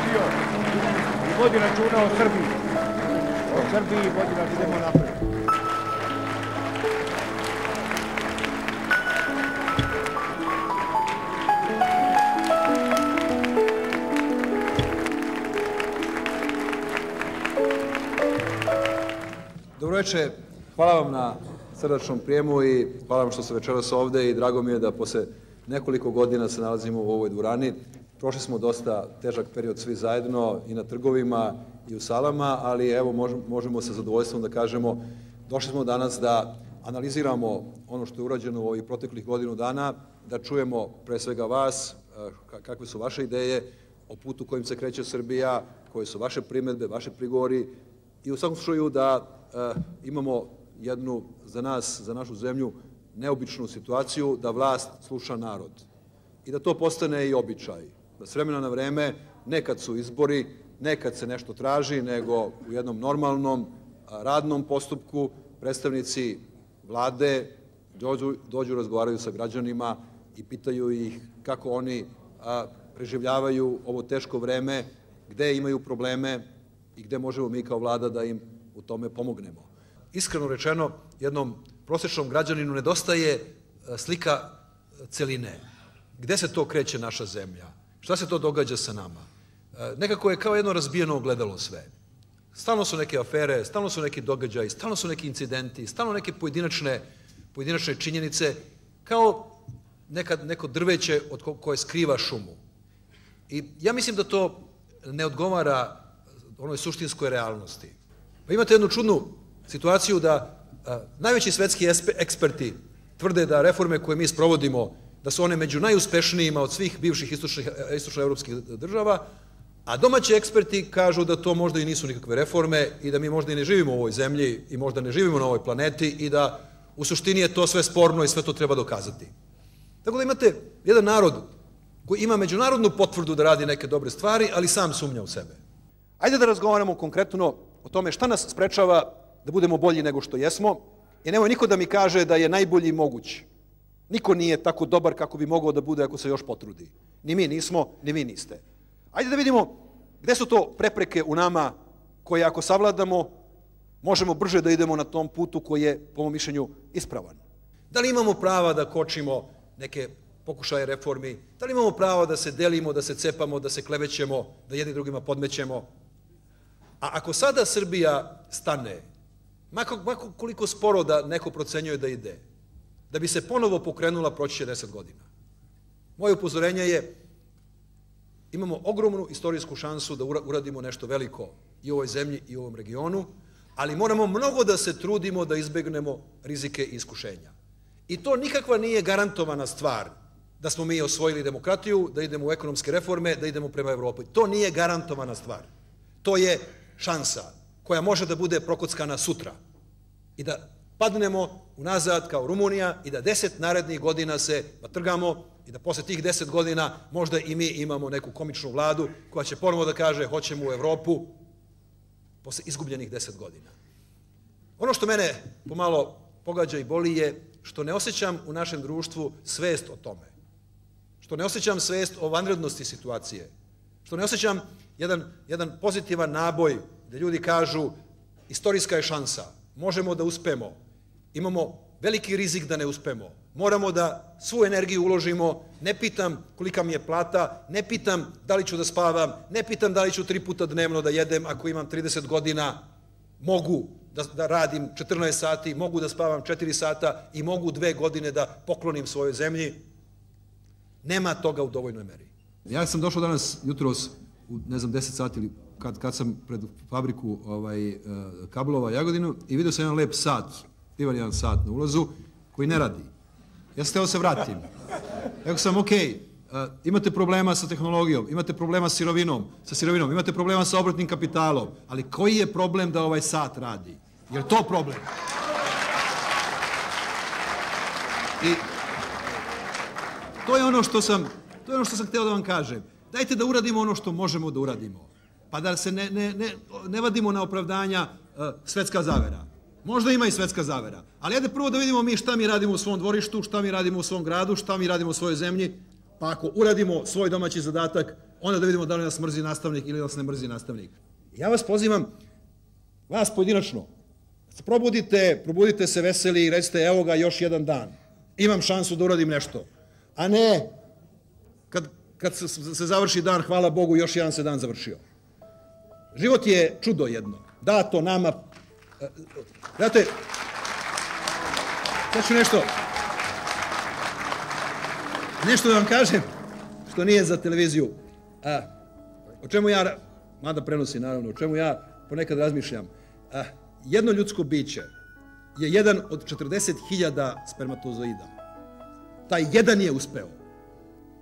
radio i vodi računa o Srbiji. O Srbiji vodi računa, idemo napred. Dobroveče, hvala vam na srdačnom prijemu i hvala vam što ste večeras ovde i drago mi je da posle nekoliko godina se nalazimo u ovoj dvorani. Prošli smo dosta težak period svi zajedno i na trgovima i u salama, ali evo možemo sa zadovoljstvom da kažemo došli smo danas da analiziramo ono što je urađeno u ovih proteklih godinu dana, da čujemo pre svega vas, kakve su vaše ideje o putu kojim se kreće Srbija, koje su vaše primedbe, vaše prigovori i u svakom slučaju da imamo jednu za nas, za našu zemlju, neobičnu situaciju da vlast sluša narod i da to postane i običaj. Da s vremena na vreme, ne kad su izbori, ne kad se nešto traži, nego u jednom normalnom radnom postupku predstavnici vlade dođu, razgovaraju sa građanima i pitaju ih kako oni preživljavaju ovo teško vreme, gde imaju probleme i gde možemo mi kao vlada da im u tome pomognemo. Iskreno rečeno, jednom prosečnom građaninu nedostaje slika celine. Gde se to kreće naša zemlja? Šta se to događa sa nama? Nekako je kao jedno razbijeno ogledalo sve. Stalno su neke afere, stalno su neki događaji, stalno su neki incidenti, stalno neke pojedinačne činjenice, kao neko drveće od koje skriva šumu. I ja mislim da to ne odgovara onoj suštinskoj realnosti. Pa imate jednu čudnu situaciju da najveći svetski eksperti tvrde da reforme koje mi sprovodimo, da su one među najuspešnijima od svih bivših istočnoevropskih država, a domaći eksperti kažu da to možda i nisu nikakve reforme i da mi možda i ne živimo u ovoj zemlji i možda ne živimo na ovoj planeti i da u suštini je to sve sporno i sve to treba dokazati. Tako da imate jedan narod koji ima međunarodnu potvrdu da radi neke dobre stvari, ali sam sumnja u sebe. Ajde da razgovaramo konkretno o tome šta nas sprečava da budemo bolji nego što jesmo i nemoj niko da mi kaže da je najbolji moguć. Niko nije tako dobar kako bi mogao da bude ako se još potrudi. Ni mi nismo, ni vi niste. Ajde da vidimo gde su to prepreke u nama koje ako savladamo možemo brže da idemo na tom putu koji je, po mom mišljenju, ispravan. Da li imamo prava da kočimo neke pokušaje reformi? Da li imamo pravo da se delimo, da se cepamo, da se klevećemo, da jedni drugima podmećemo? A ako sada Srbija stane, mako koliko sporo da neko procenjuje da ide, da bi se ponovo pokrenula, proći će 10 godina. Moje upozorenje je, imamo ogromnu istorijsku šansu da uradimo nešto veliko i u ovoj zemlji i u ovom regionu, ali moramo mnogo da se trudimo da izbegnemo rizike i iskušenja. I to nikakva nije garantovana stvar da smo mi osvojili demokratiju, da idemo u ekonomske reforme, da idemo prema Evropi. To nije garantovana stvar. To je šansa koja može da bude prokockana sutra i da padnemo unazad kao Rumunija i da 10 narednih godina se natrgamo i da posle tih 10 godina možda i mi imamo neku komičnu vladu koja će ponovo da kaže hoćemo u Evropu posle izgubljenih 10 godina. Ono što mene pomalo pogađa i boli je što ne osjećam u našem društvu svest o tome. Što ne osjećam svest o vanrednosti situacije. Što ne osjećam jedan pozitivan naboj gde ljudi kažu istorijska je šansa, možemo da uspemo, imamo veliki rizik da ne uspemo, moramo da svu energiju uložimo, ne pitam kolika mi je plata, ne pitam da li ću da spavam, ne pitam da li ću 3 puta dnevno da jedem ako imam 30 godina, mogu da radim 14 sati, mogu da spavam 4 sata i mogu 2 godine da poklonim svojoj zemlji. Nema toga u dovoljnoj meri. Ja sam došao danas jutros u, ne znam, 10 sati ili kad sam pred fabriku kablova Jagodinu i vidio sam jedan lep sat, divan jedan sat na ulazu, koji ne radi. Ja sam hteo da se vratim. Rekao sam, ok, imate problema sa tehnologijom, imate problema sa sirovinom, imate problema sa obratnim kapitalom, ali koji je problem da ovaj sat radi? Je li to problem? I to je ono što sam hteo da vam kažem. Dajte da uradimo ono što možemo da uradimo. Pa da se ne vadimo na opravdanja svetska zavera. Možda ima i svetska zavera. Ali ajde prvo da vidimo mi šta mi radimo u svom dvorištu, šta mi radimo u svom gradu, šta mi radimo u svojoj zemlji. Pa ako uradimo svoj domaći zadatak, onda da vidimo da li nas mrzi nastavnik ili nas ne mrzi nastavnik. Ja vas pozivam, vas pojedinačno, probudite se veseli i recite evo ga još jedan dan, imam šansu da uradim nešto, a ne kad se završi dan, hvala Bogu, još jedan se dan završio. Život je čudo jedno, dato nama, znate, sad ću nešto da vam kažem, što nije za televiziju, o čemu ja, mada prenosi naravno, o čemu ja ponekad razmišljam. Jedno ljudsko biće je jedan od 40.000 spermatozoida. Taj jedan je uspeo.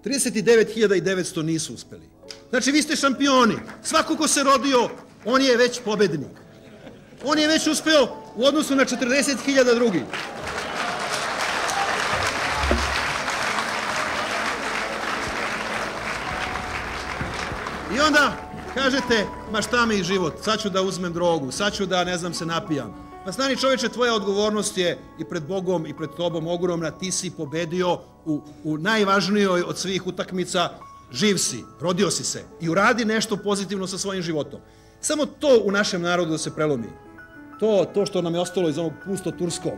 39.900 nisu uspeli. Znači, vi ste šampioni. Svako ko se rodio, on je već pobednik. On je već uspeo u odnosu na 40.000 drugih. I onda kažete, ma šta mi život, sad ću da uzmem drogu, sad ću da, ne znam, se napijam. Pa stani čoveče, tvoja odgovornost je i pred Bogom i pred tobom ogromna, ti si pobedio u najvažnijoj od svih utakmica, živ si, rodio si se i uradi nešto pozitivno sa svojim životom. Samo to u našem narodu da se prelomi. To što nam je ostalo iz onog pusto turskog,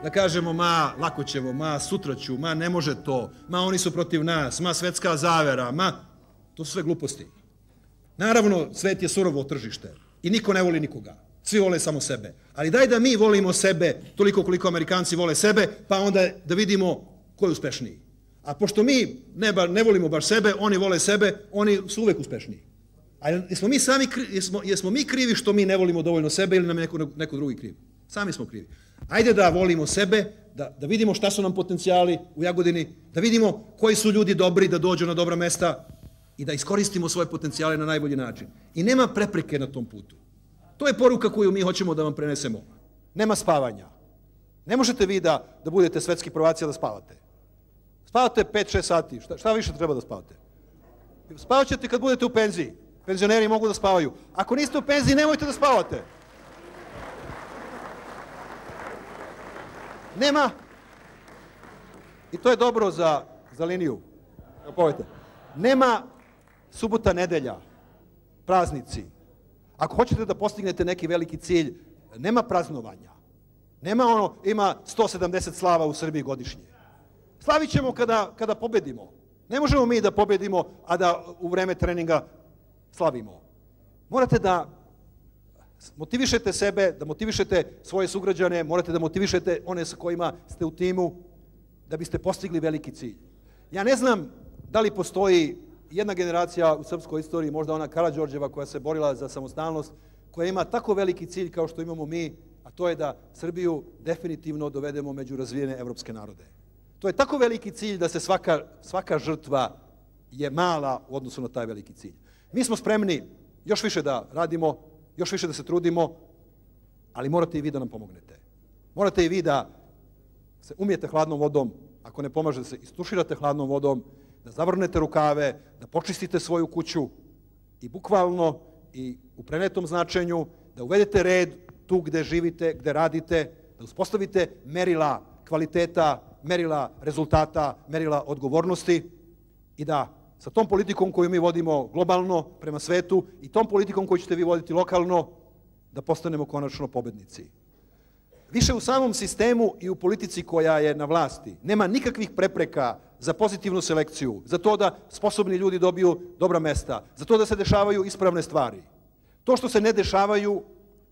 da kažemo, ma, lako ćemo, ma, sutra ću, ma, ne može to, ma, oni su protiv nas, ma, svetska zavera, ma, to su sve gluposti. Naravno, svet je surovo tržište i niko ne voli nikoga. Svi vole samo sebe. Ali daj da mi volimo sebe toliko koliko Amerikanci vole sebe, pa onda da vidimo ko je uspešniji. A pošto mi ne volimo baš sebe, oni vole sebe, oni su uvek uspešniji. A jesmo mi krivi što mi ne volimo dovoljno sebe ili nam je neko drugi kriv? Sami smo krivi. Ajde da volimo sebe, da vidimo šta su nam potencijali u Jagodini, da vidimo koji su ljudi dobri da dođu na dobra mesta i da iskoristimo svoje potencijale na najbolji način. I nema prepreke na tom putu. To je poruka koju mi hoćemo da vam prenesemo. Nema spavanja. Ne možete vi da budete svetski prvaci, a da spavate. Spavate 5-6 sati. Šta više treba da spavate? Spavat ćete kad budete u penziji. Penzioneri mogu da spavaju. Ako niste u penziji, nemojte da spavate. Nema. I to je dobro za liniju. Nema subota, nedelja, praznici. Ako hoćete da postignete neki veliki cilj, nema praznovanja. Nema ima 170 slava u Srbiji godišnje. Slavit ćemo kada pobedimo. Ne možemo mi da pobedimo, a da u vreme treninga slavimo. Morate da motivišete sebe, da motivišete svoje sugrađane, morate da motivišete one sa kojima ste u timu, da biste postigli veliki cilj. Ja ne znam da li postoji jedna generacija u srpskoj istoriji, možda ona Karađorđeva koja se borila za samostalnost, koja ima tako veliki cilj kao što imamo mi, a to je da Srbiju definitivno dovedemo među razvijene evropske narode. To je tako veliki cilj da se svaka žrtva je mala u odnosu na taj veliki cilj. Mi smo spremni još više da radimo, još više da se trudimo, ali morate i vi da nam pomognete. Morate i vi da se umijete hladnom vodom, ako ne pomaže da se istuširate hladnom vodom, da zavrnete rukave, da počistite svoju kuću i bukvalno i u prenetom značenju, da uvedete red tu gde živite, gde radite, da uspostavite merila kvaliteta, merila rezultata, merila odgovornosti i da sa tom politikom koju mi vodimo globalno prema svetu i tom politikom koju ćete vi voditi lokalno, da postanemo konačno pobednici. Više u samom sistemu i u politici koja je na vlasti nema nikakvih prepreka za pozitivnu selekciju, za to da sposobni ljudi dobiju dobra mesta, za to da se dešavaju ispravne stvari. To što se ne dešavaju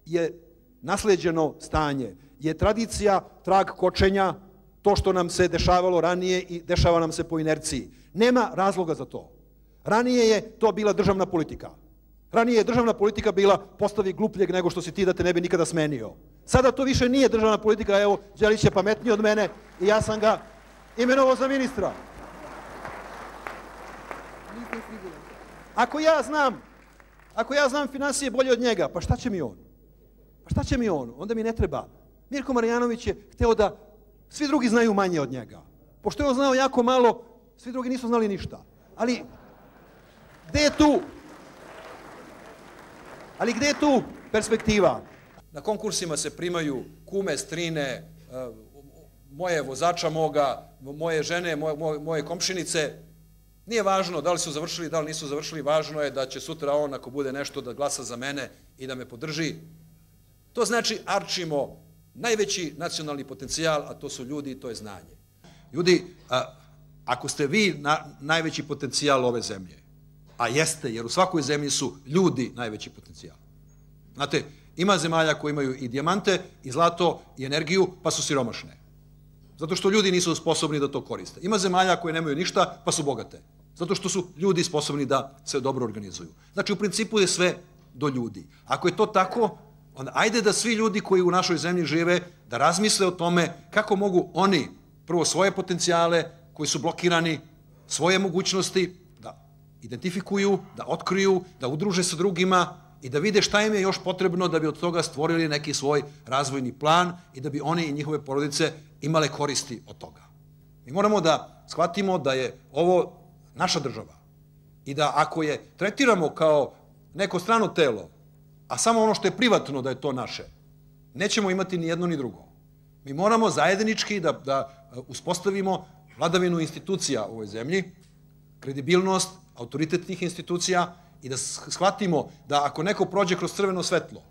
je nasleđeno stanje, je tradicija, trag kočenja, to što nam se dešavalo ranije i dešava nam se po inerciji. Nema razloga za to. Ranije je to bila državna politika. Ranije je državna politika bila postavi glupljeg nego što si ti da te ne bi nikada smenio. Sada to više nije državna politika, evo, Đelić je pametniji od mene i ja sam ga imenovao za ministra. Ako ja znam finansije bolje od njega, pa šta će mi on? Pa šta će mi on? Onda mi ne treba. Mirko Marjanović je hteo da svi drugi znaju manje od njega. Pošto je on znao jako malo, svi drugi nisu znali ništa. Ali gde je tu? Ali gde je tu perspektiva? Na konkursima se primaju kume, strine, moje vozača moga, moje žene, moje komšinice. Nije važno da li su završili, da li nisu završili, važno je da će sutra on, ako bude nešto, da glasa za mene i da me podrži. To znači arčimo najveći nacionalni potencijal, a to su ljudi i to je znanje. Ljudi, ako ste vi najveći potencijal ove zemlje, a jeste, jer u svakoj zemlji su ljudi najveći potencijal. Znate, ima zemalja koji imaju i dijamante, i zlato, i energiju, pa su siromašne. Zato što ljudi nisu sposobni da to koriste. Ima zemalja koje nemaju ništa, pa su bogate. Zato što su ljudi sposobni da se dobro organizuju. Znači, u principu je sve do ljudi. Ako je to tako, onda ajde da svi ljudi koji u našoj zemlji žive, da razmisle o tome kako mogu oni, prvo svoje potencijale koji su blokirani, svoje mogućnosti, da identifikuju, da otkriju, da udruže sa drugima i da vide šta im je još potrebno da bi od toga stvorili neki svoj razvojni plan i da bi oni i njihove porodice imale koristi od toga. Mi moramo da shvatimo da je ovo naša država i da ako je tretiramo kao neko strano telo, a samo ono što je privatno da je to naše, nećemo imati ni jedno ni drugo. Mi moramo zajednički da uspostavimo vladavinu institucija u ovoj zemlji, kredibilnost, autoritet tih institucija i da shvatimo da ako neko prođe kroz crveno svetlo,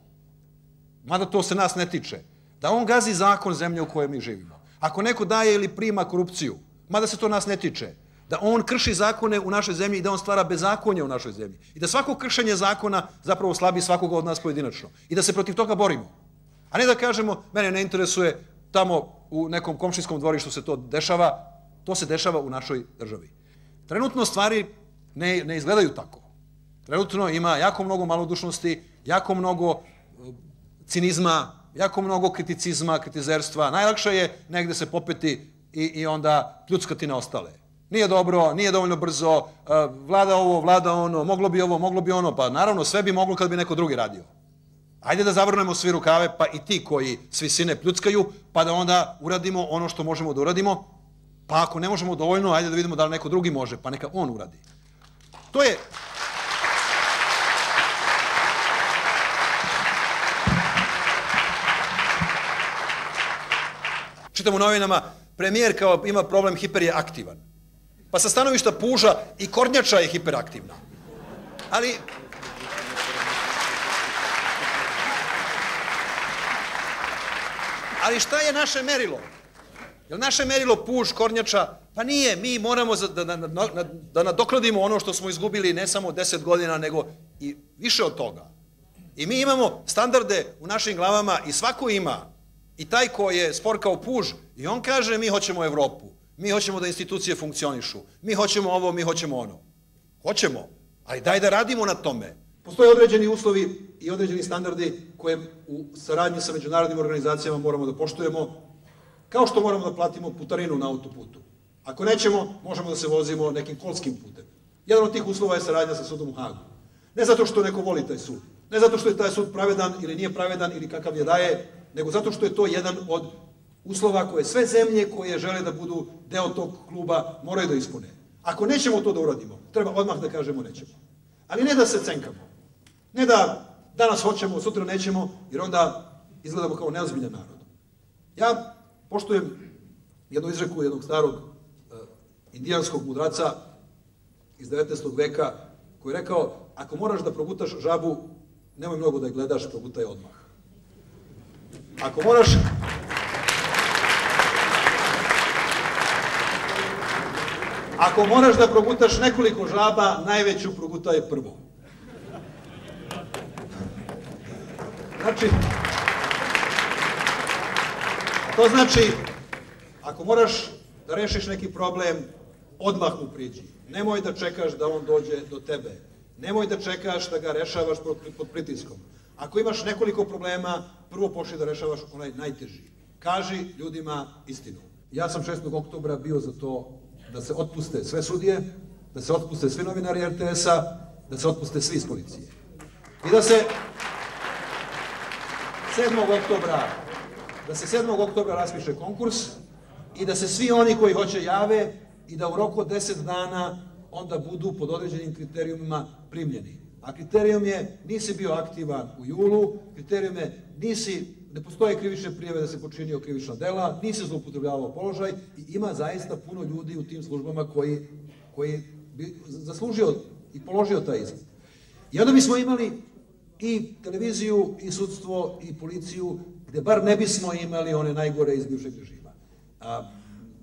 mada to se nas ne tiče, da on gazi zakon zemlje u kojoj mi živimo. Ako neko daje ili prima korupciju, mada se to nas ne tiče, da on krši zakone u našoj zemlji i da on stvara bezakonje u našoj zemlji. I da svako kršenje zakona zapravo slabi svakoga od nas pojedinačno. I da se protiv toga borimo. A ne da kažemo, mene ne interesuje, tamo u nekom komšinskom dvorištu se to dešava, to se dešava u našoj državi. Trenutno stvari ne izgledaju tako. Trenutno ima jako mnogo malodušnosti, jako mnogo cinizma, jako mnogo kriticizma, kritizerstva. Najlakše je negde se popeti i onda pljuckati na ostale. Nije dobro, nije dovoljno brzo, vlada ovo, vlada ono, moglo bi ovo, moglo bi ono, pa naravno sve bi moglo kad bi neko drugi radio. Ajde da zavrnemo svi rukave, pa i ti koji s visine pljuckaju, pa da onda uradimo ono što možemo da uradimo, pa ako ne možemo dovoljno, ajde da vidimo da li neko drugi može, pa neka on uradi. To je... Čitam u novinama, premijer kao ima problem, hiper je aktivan. Pa sa stanovišta puža i kornjača je hiperaktivna. Ali šta je naše merilo? Je li naše merilo puž, kornjača? Pa nije, mi moramo da nadoknadimo ono što smo izgubili ne samo 10 godina, nego i više od toga. I mi imamo standarde u našim glavama i svako ima. I taj ko je spor kao puž, i on kaže mi hoćemo Evropu, mi hoćemo da institucije funkcionišu, mi hoćemo ovo, mi hoćemo ono. Hoćemo, ali daj da radimo na tome. Postoje određeni uslovi i određeni standardi koje u saradnji sa međunarodnim organizacijama moramo da poštujemo, kao što moramo da platimo putarinu na autoputu. Ako nećemo, možemo da se vozimo nekim kolskim putem. Jedan od tih uslova je saradnja sa sudom u Hagu. Ne zato što neko voli taj sud, ne zato što je taj sud pravedan ili nije pravedan ili kakav je daje, nego zato što je to jedan od uslova koje sve zemlje koje žele da budu deo tog kluba moraju da ispune. Ako nećemo to da uradimo, treba odmah da kažemo nećemo. Ali ne da se cenkamo. Ne da danas hoćemo, sutra nećemo, jer onda izgledamo kao neozbiljan narod. Ja poštujem jednu izreku jednog starog indijanskog mudraca iz 19. veka koji je rekao, ako moraš da progutaš žabu, nemoj mnogo da je gledaš, progutaj odmah. Ako moraš da progutaš nekoliko žaba, najveću progutaj prvo. To znači, ako moraš da rešiš neki problem, odmah mu priđi. Nemoj da čekaš da on dođe do tebe. Nemoj da čekaš da ga rešavaš pod pritiskom. Ako imaš nekoliko problema, prvo počni da rešavaš onaj najteži. Kaži ljudima istinu. Ja sam 6. oktobra bio za to da se otpuste sve sudije, da se otpuste svi novinari RTS-a, da se otpuste svi iz policije. I da se 7. oktobra raspiše konkurs i da se svi oni koji hoće jave i da u roku od 10 dana onda budu pod određenim kriterijumima primljeni. A kriterijum je nisi bio aktivan u julu, kriterijum je ne postoje krivične prijave da se počinio krivična dela, nisi zloupotrebljavao položaj i ima zaista puno ljudi u tim službama koji bi zaslužio i položio taj ispit. I onda bismo imali i televiziju, i sudstvo, i policiju, gde bar ne bismo imali one najgore iz bivšeg režima.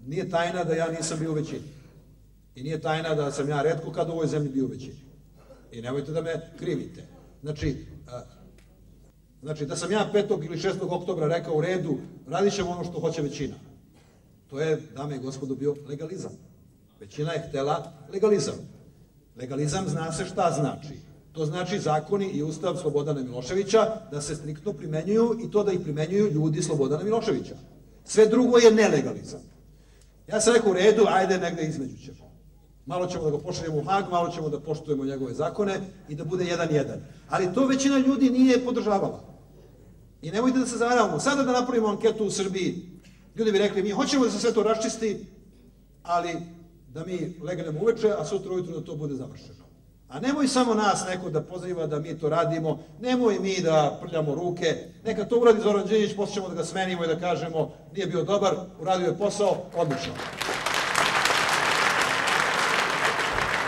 Nije tajna da ja nisam bio u većini. I nije tajna da sam ja retko kad u ovoj zemlji bio u većini. I nemojte da me krivite. Znači, da sam ja 5. ili 6. oktobra rekao u redu, radit ćemo ono što hoće većina. To je, dame i gospodo, bio legalizam. Većina je htela legalizam. Legalizam zna se šta znači. To znači zakoni i ustav Slobodana Miloševića da se striktno primenjuju i to da ih primenjuju ljudi Slobodana Miloševića. Sve drugo je nelegalizam. Ja sam rekao u redu, ajde negde između ćemo. Malo ćemo da ga pošaljemo u Hag, malo ćemo da poštujemo njegove zakone i da bude 1:1. Ali to većina ljudi nije podržavala. I nemojte da se zavaravamo. Sada da napravimo anketu u Srbiji, ljudi bi rekli, mi hoćemo da se sve to raščisti, ali da mi legnemo uveče, a sutra ujutru da to bude završeno. A nemoj samo nas neko da poziva da mi to radimo, nemoj mi da prljamo ruke, neka to uradi Zoran Đinđić, posle ćemo da ga smenimo i da kažemo nije bio dobar, uradio je posao, odlično.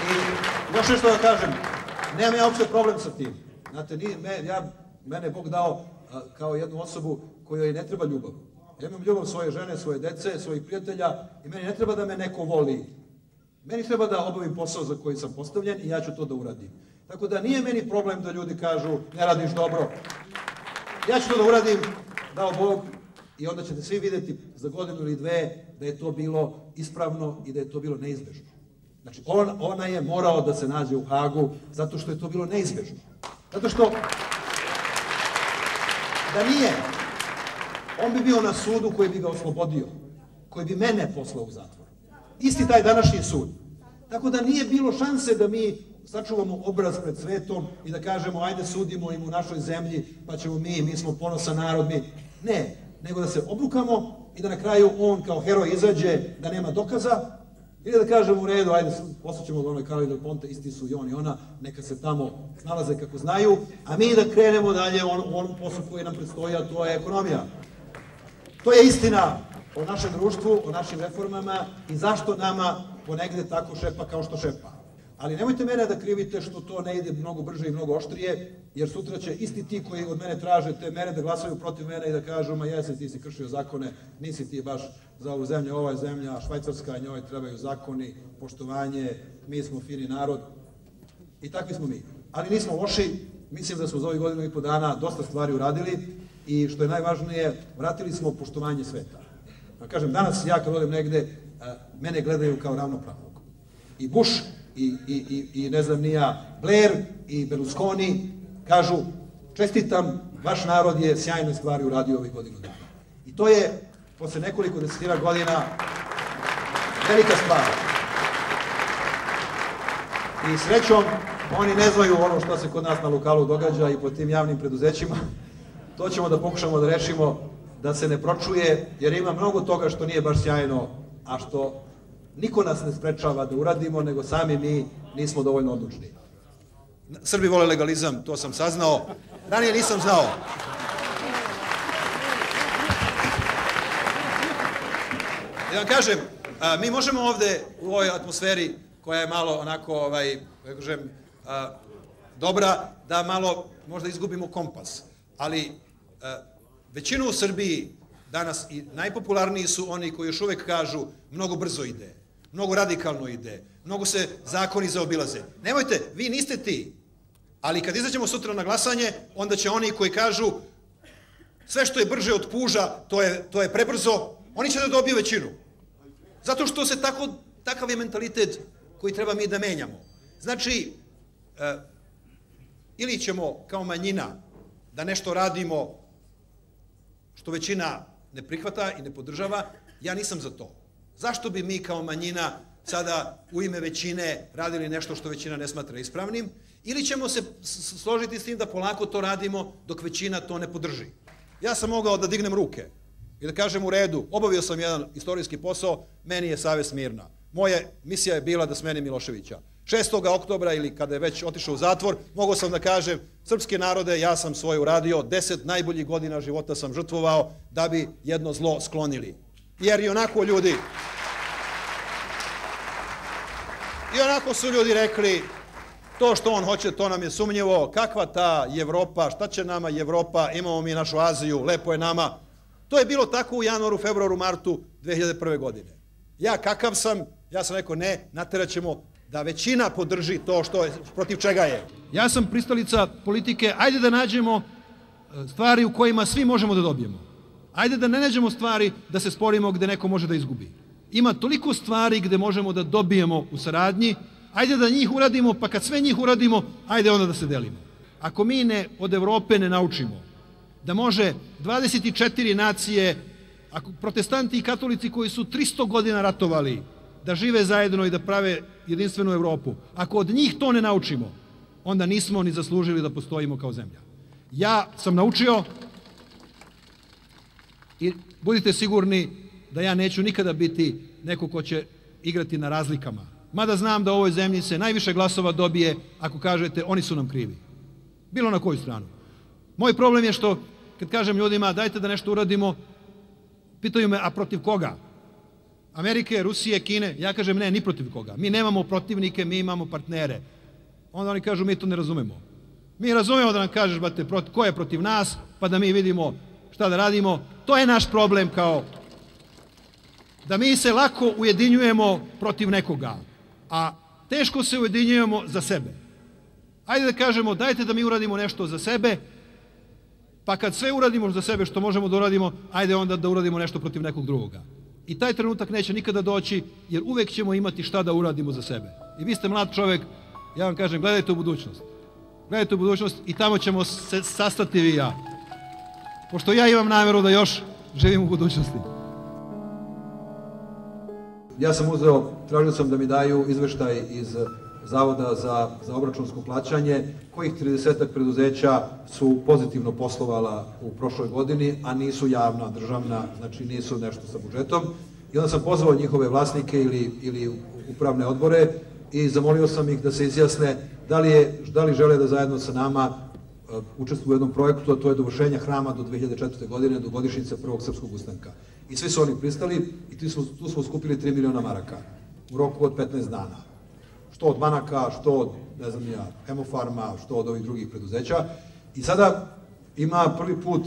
I još nešto da kažem, nemam ja uopšte problem sa tim. Znate, mene je Bog dao kao jednu osobu kojoj ne treba ljubav. Ja imam ljubav svoje žene, svoje dece, svojih prijatelja i meni ne treba da me neko voli. Meni treba da obavim posao za koji sam postavljen i ja ću to da uradim. Tako da nije meni problem da ljudi kažu ne radiš dobro. Ja ću to da uradim, dao Bog, i onda ćete svi vidjeti za godinu ili dve da je to bilo ispravno i da je to bilo neizbežno. Znači, ona je morao da se nađe u Hagu zato što je to bilo neizbežno. Zato što da nije, on bi bio na sudu koji bi ga oslobodio, koji bi mene poslao u zatvor. Isti taj današnji sud. Tako da nije bilo šanse da mi sačuvamo obraz pred svetom i da kažemo ajde sudimo im u našoj zemlji, pa ćemo mi smo ponosan narod, Ne, nego da se obrukamo i da na kraju on kao heroj izađe, da nema dokaza, ili da kažemo u redu, ajde poslaćemo do onoj Karoli del Ponte, isti su i on i ona, neka se tamo snalaze kako znaju, a mi da krenemo dalje u onom poslu koji nam predstoji, a to je ekonomija. To je istina o našem društvu, o našim reformama i zašto nama ponegde tako šepa kao što šepa. Ali nemojte mene da krivite što to ne ide mnogo brže i mnogo oštrije, jer sutra će isti ti koji od mene traže te mere da glasaju protiv mene i da kažu ma jesi, ti si kršio zakone, nisi ti baš za ovu zemlju, ova je zemlja Švajcarska, njoj trebaju zakoni, poštovanje, mi smo fini narod i takvi smo mi. Ali nismo loši, mislim da smo za ovih godinu i po dana dosta stvari uradili i što je najvažnije, vratili smo poštovanje sveta. Kažem, danas ja kad odem negde, mene gledaju kao ravnopravnog. I Bush, i ne znam ni ja, Blair, i Berlusconi kažu, čestitam, vaš narod je sjajne stvari uradio ovih godinu dana. I to je, posle nekoliko desetina godina, velika stvar. I srećom, oni ne znaju ono što se kod nas na lokalu događa i po tim javnim preduzećima. To ćemo da pokušamo da rešimo, da se ne pročuje, jer ima mnogo toga što nije baš sjajno, a što niko nas ne sprečava da uradimo, nego sami mi nismo dovoljno odlučni. Srbi vole legalizam, to sam saznao. Ranije nisam znao. Da vam kažem, mi možemo ovde u ovoj atmosferi, koja je malo onako, dobra, da malo možda izgubimo kompas. Ali većinu u Srbiji danas i najpopularniji su oni koji još uvek kažu mnogo brzo ide, mnogo radikalno ide, mnogo se zakoni zaobilaze. Nemojte, vi niste ti, ali kad izađemo sutra na glasanje, onda će oni koji kažu sve što je brže od puža, to je prebrzo, oni će da dobiju većinu. Zato što se takav je mentalitet koji treba mi da menjamo. Znači, ili ćemo kao manjina da nešto radimo što većina ne prihvata i ne podržava, ja nisam za to. Zašto bi mi kao manjina sada u ime većine radili nešto što većina ne smatra ispravnim, ili ćemo se složiti s tim da polako to radimo dok većina to ne podrži. Ja sam mogao da dignem ruke i da kažem u redu, obavio sam jedan istorijski posao, meni je savest mirna. Moja misija je bila da smenim Miloševića. 6. oktobra ili kada je već otišao u zatvor, mogao sam da kažem, srpske narode, ja sam svoje uradio, 10 najboljih godina života sam žrtvovao da bi jedno zlo sklonili. Jer i onako ljudi, I onako su ljudi rekli, to što on hoće, to nam je sumnjivo, kakva ta Evropa, šta će nama Evropa, imamo mi našu Aziju, lepo je nama. To je bilo tako u januaru, februaru, martu 2001. godine. Ja kakav sam, ja sam rekao ne, natjerat ćemo da većina podrži to što je, protiv čega je. Ja sam pristalica politike, ajde da nađemo stvari u kojima svi možemo da dobijemo. Ajde da ne nađemo stvari da se sporimo gde neko može da izgubi. Ima toliko stvari gde možemo da dobijemo u saradnji, ajde da njih uradimo, pa kad sve njih uradimo, ajde onda da se delimo. Ako mi od Evrope ne naučimo da može 24 nacije, protestanti i katolici koji su 300 godina ratovali, da žive zajedno i da prave jedinstvenu Evropu, ako od njih to ne naučimo, onda nismo ni zaslužili da postojimo kao zemlja. Ja sam naučio i budite sigurni da ja neću nikada biti neko ko će igrati na razlikama. Mada znam da u ovoj zemlji se najviše glasova dobije ako kažete oni su nam krivi. Bilo na koju stranu. Moj problem je što kad kažem ljudima dajte da nešto uradimo, pitaju me a protiv koga? Amerike, Rusije, Kine, ja kažem ne, ni protiv koga. Mi nemamo protivnike, mi imamo partnere. Onda oni kažu mi to ne razumemo. Mi razumemo da nam kažeš ko je protiv nas, pa da mi vidimo šta da radimo. To je naš problem kao da mi se lako ujedinjujemo protiv nekoga, a teško se ujedinjujemo za sebe. Ajde da kažemo dajte da mi uradimo nešto za sebe, pa kad sve uradimo za sebe što možemo da uradimo, ajde onda da uradimo nešto protiv nekog drugoga. I taj trenutak neće nikada doći, jer uvek ćemo imati šta da uradimo za sebe. I vi ste mlad čovek, ja vam kažem, gledajte u budućnost. Gledajte u budućnost i tamo ćemo se sastati vi i ja. Pošto ja imam nameru da još živim u budućnosti. Ja sam tražio sam da mi daju izveštaj iz Zavoda za obračunsko plaćanje, kojih 30 preduzeća su pozitivno poslovala u prošloj godini, a nisu javna, državna, znači nisu nešto sa budžetom. I onda sam pozvao njihove vlasnike ili upravne odbore i zamolio sam ih da se izjasne da li žele da zajedno sa nama učestvuju u jednom projektu, a to je dovršenje hrama do 2004. godine, do godišnjice Prvog srpskog ustanka. I svi su oni pristali i tu smo skupili 3 miliona maraka u roku od 15 dana. Što od banaka, što od, ne znam ja, Hemofarma, što od ovih drugih preduzeća. I sada ima prvi put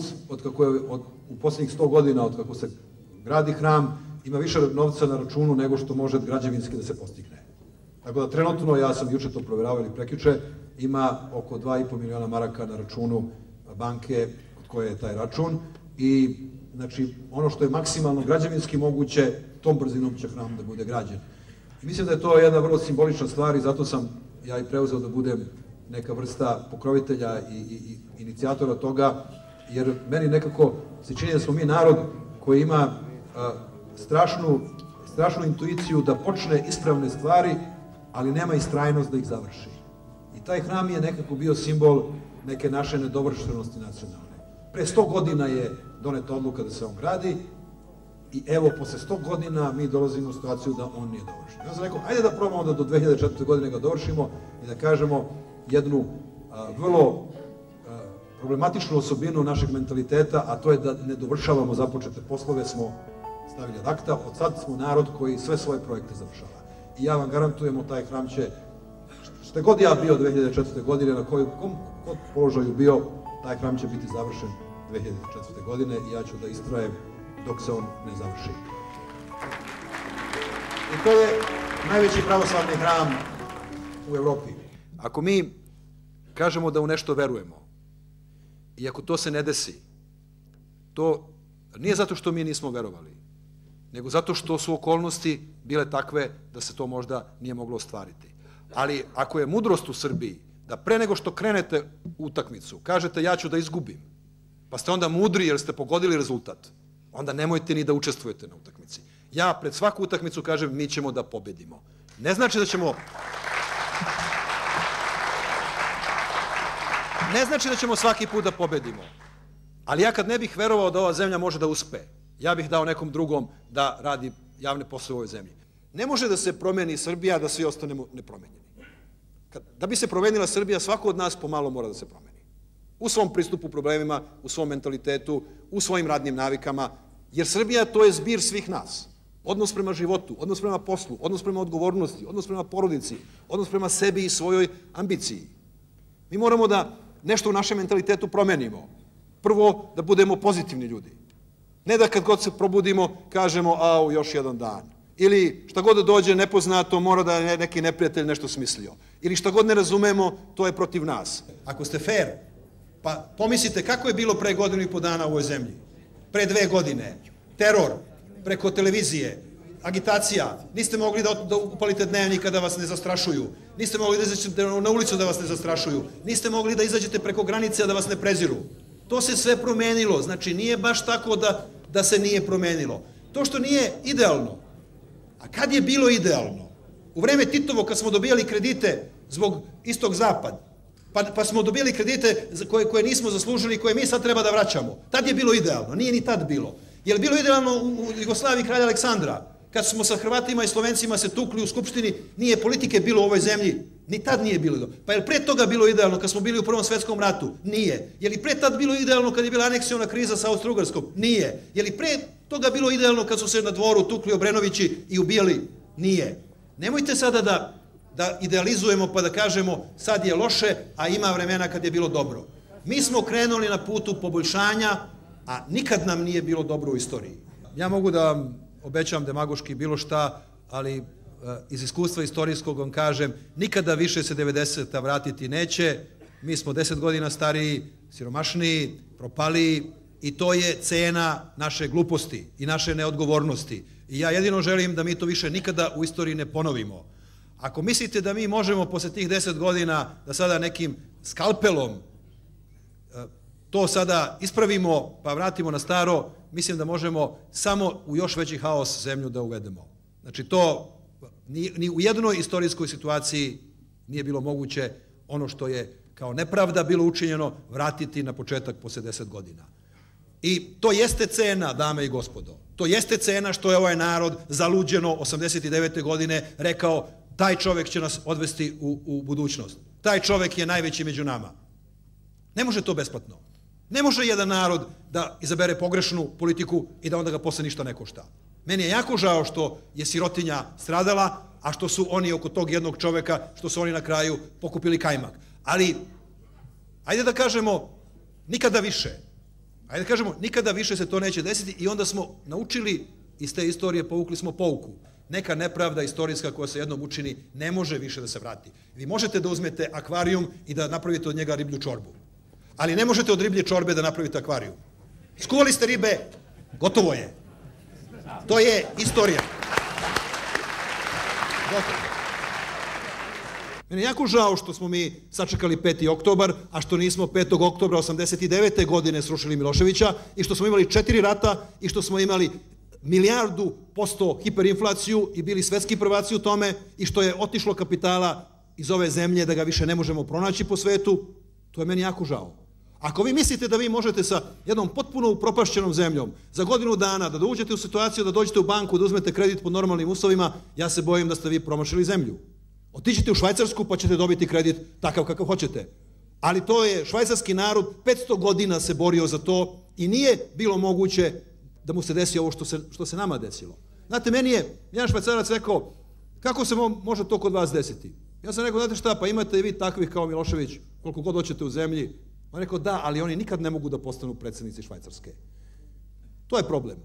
u posljednjih 100 godina od kako se gradi hram, ima više novca na računu nego što može građevinski da se postigne. Tako da trenutno, ja sam juče to provjeravao ili prekjuče, ima oko 2,5 miliona maraka na računu banke od koje je taj račun i znači ono što je maksimalno građevinski moguće, tom brzinom će hram da bude građen. I mislim da je to jedna vrlo simbolična stvar i zato sam ja i preuzeo da budem neka vrsta pokrovitelja i inicijatora toga, jer meni nekako se čini da smo mi narod koji ima strašnu intuiciju da počne ispravne stvari, ali nema istrajnost da ih završi. I taj hram je nekako bio simbol neke naše nedovršenosti nacionalne. Pre 100 godina je doneta odluka da se on gradi i evo, posle 100 godina mi dolazimo u situaciju da on nije dovršen. Ja sam rekao, ajde da probamo da do 2004. godine ga dovršimo i da kažemo jednu vrlo problematičnu osobinu našeg mentaliteta, a to je da ne dovršavamo započete poslove, smo stavili ad acta, od sad smo narod koji sve svoje projekte završava. I ja vam garantujemo, taj hram će, što god ja bio 2004. godine, na kom položaju bio, taj hram će biti završen 2004. godine i ja ću da istrajem dok se on ne završi. I to je najveći pravoslavni hram u Evropi. Ako mi kažemo da u nešto verujemo i ako to se ne desi, to nije zato što mi nismo verovali, nego zato što su okolnosti bile takve da se to možda nije moglo ostvariti. Ali ako je mudrost u Srbiji da pre nego što krenete u utakmicu, kažete ja ću da izgubim, pa ste onda mudri jer ste pogodili rezultat, onda nemojte ni da učestvujete na utakmici. Ja pred svaku utakmicu kažem mi ćemo da pobedimo. Ne znači da ćemo svaki put da pobedimo. Ali ja kad ne bih verovao da ova zemlja može da uspe, ja bih dao nekom drugom da radi javne poslove u ovoj zemlji. Ne može da se promeni Srbija da svi ostanemo nepromenjeni. Da bi se promenila Srbija, svako od nas pomalo mora da se promeni. U svom pristupu problemima, u svom mentalitetu, u svojim radnim navikama, jer Srbija to je zbir svih nas. odnos prema životu, odnos prema poslu, odnos prema odgovornosti, odnos prema porodici, odnos prema sebi i svojoj ambiciji. Mi moramo da nešto u našem mentalitetu promenimo. Prvo, da budemo pozitivni ljudi. Ne da kad god se probudimo, kažemo, au, još jedan dan. Ili šta god da dođe nepoznato, mora da je neki neprijatelj nešto smislio. Ili šta god ne razumemo, to je protiv nas. Ako ste fair, pa pomislite kako je bilo pre godinu i po dana u ovoj zemlji. Pre 2 godine. Teror, preko televizije, agitacija. Niste mogli da upalite dnevnika da vas ne zastrašuju. Niste mogli da izađete na ulicu da vas ne zastrašuju. Niste mogli da izađete preko granice a da vas ne preziru. To se sve promenilo. Znači, nije baš tako da se nije promenilo. To što nije idealno. A kad je bilo idealno? U vreme Titovo, kad smo dobijali kredite zbog istok-zapad, pa smo dobijali kredite koje nismo zaslužili, koje mi sad treba da vraćamo. Tad je bilo idealno. Nije ni tad bilo. Je li bilo idealno u Jugoslaviji kralja Aleksandra? Kad smo sa Hrvatima i Slovencima se tukli u Skupštini, nije politike bilo u ovoj zemlji. Ni tad nije bilo idealno. Pa je li pre toga bilo idealno kad smo bili u Prvom svetskom ratu? Nije. Je li pre tad bilo idealno kad je bila aneksiona kriza sa Austro-Ugarskom? Nije. Je li pre toga bilo idealno kad su se na dvoru tukli Obrenovići i ubijali? Nije. Nemojte sada da idealizujemo pa da kažemo sad je loše, a ima vremena kad je bilo dobro. Mi smo krenuli na putu poboljšanja, a nikad nam nije bilo dobro u istoriji. Ja mogu da vam obećam demagoški bilo šta, ali iz iskustva istorijskog vam kažem, nikada više se 90-ta vratiti neće. Mi smo 10 godina stariji, siromašniji, propaliji i to je cena naše gluposti i naše neodgovornosti. I ja jedino želim da mi to više nikada u istoriji ne ponovimo. Ako mislite da mi možemo posle tih 10 godina da sada nekim skalpelom to sada ispravimo pa vratimo na staro, mislim da možemo samo u još veći haos zemlju da uvedemo. Znači to ni u jednoj istorijskoj situaciji nije bilo moguće ono što je kao nepravda bilo učinjeno vratiti na početak posle 10 godina. I to jeste cena, dame i gospodo. To jeste cena što je ovaj narod zaluđeno 89. godine rekao taj čovek će nas odvesti u budućnost. Taj čovek je najveći među nama. Ne može to besplatno. Ne može jedan narod da izabere pogrešnu politiku i da onda ga posle ništa ne košta. Meni je jako žao što je sirotinja stradala, a što su oni oko tog jednog čoveka, što su oni na kraju pokupili kajmak. Ali, ajde da kažemo, nikada više. Ajde da kažemo, nikada više se to neće desiti i onda smo naučili iz te istorije, povukli smo pouku. Neka nepravda istorijska koja se jednom učini ne može više da se vrati. Vi možete da uzmete akvarijum i da napravite od njega riblju čorbu. Ali ne možete od riblje čorbe da napravite akvarijum. Skuvali ste ribe, gotovo je. To je istorija. Gotovo. Meni je jako žao što smo mi sačekali 5. oktobar, a što nismo 5. oktobra 89. godine srušili Miloševića i što smo imali 4 rata i što smo imali 1.000% hiperinflaciju i bili svetski prvaci u tome i što je otišlo kapitala iz ove zemlje da ga više ne možemo pronaći po svetu, to je meni jako žao. Ako vi mislite da vi možete sa jednom potpuno upropašćenom zemljom za godinu dana da uđete u situaciju da dođete u banku, da uzmete kredit pod normalnim uslovima, ja se bojim da ste vi promašili zemlju. Otiđite u Švajcarsku pa ćete dobiti kredit takav kakav hoćete. Ali to je švajcarski narod 500 godina se borio za to i nije bilo moguće da mu se desi ovo što se nama desilo. Znate, meni je jedan Švajcarac rekao, kako se može to kod vas desiti? Ja sam rekao, znate šta, pa imate i vi takvih kao Milošević, koliko god hoćete u zemlji. On rekao, da, ali oni nikad ne mogu da postanu predsjednici Švajcarske. To je problem.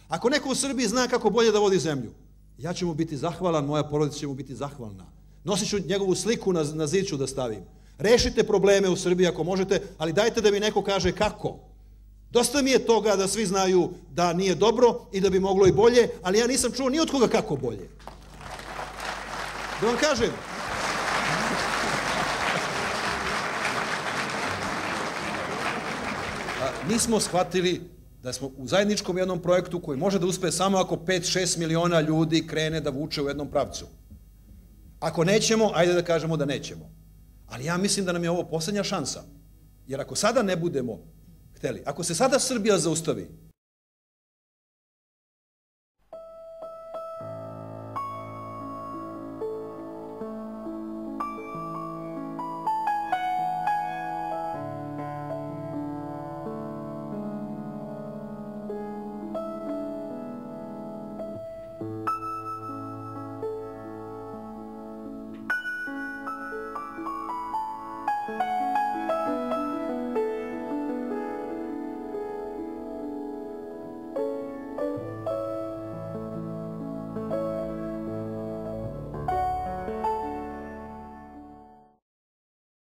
Ako neko u Srbiji zna kako bolje da vodi zemlju, ja ću mu biti zahvalan, moja porodica će mu biti zahvalna. Nosit ću njegovu sliku na zid ću da stavim. Rešite probleme u Srbiji ako možete, ali dajte da mi neko kaže kako. Dosta mi je toga da svi znaju da nije dobro i da bi moglo i bolje, ali ja nisam čuo ni od koga kako bolje. Da vam kažem, nismo shvatili da smo u zajedničkom jednom projektu koji može da uspe samo ako 5-6 miliona ljudi krene da vuče u jednom pravcu. Ako nećemo, ajde da kažemo da nećemo. Ali ja mislim da nam je ovo poslednja šansa. Jer ako sada ne budemo hteli, ako se sada Srbija zaustavi,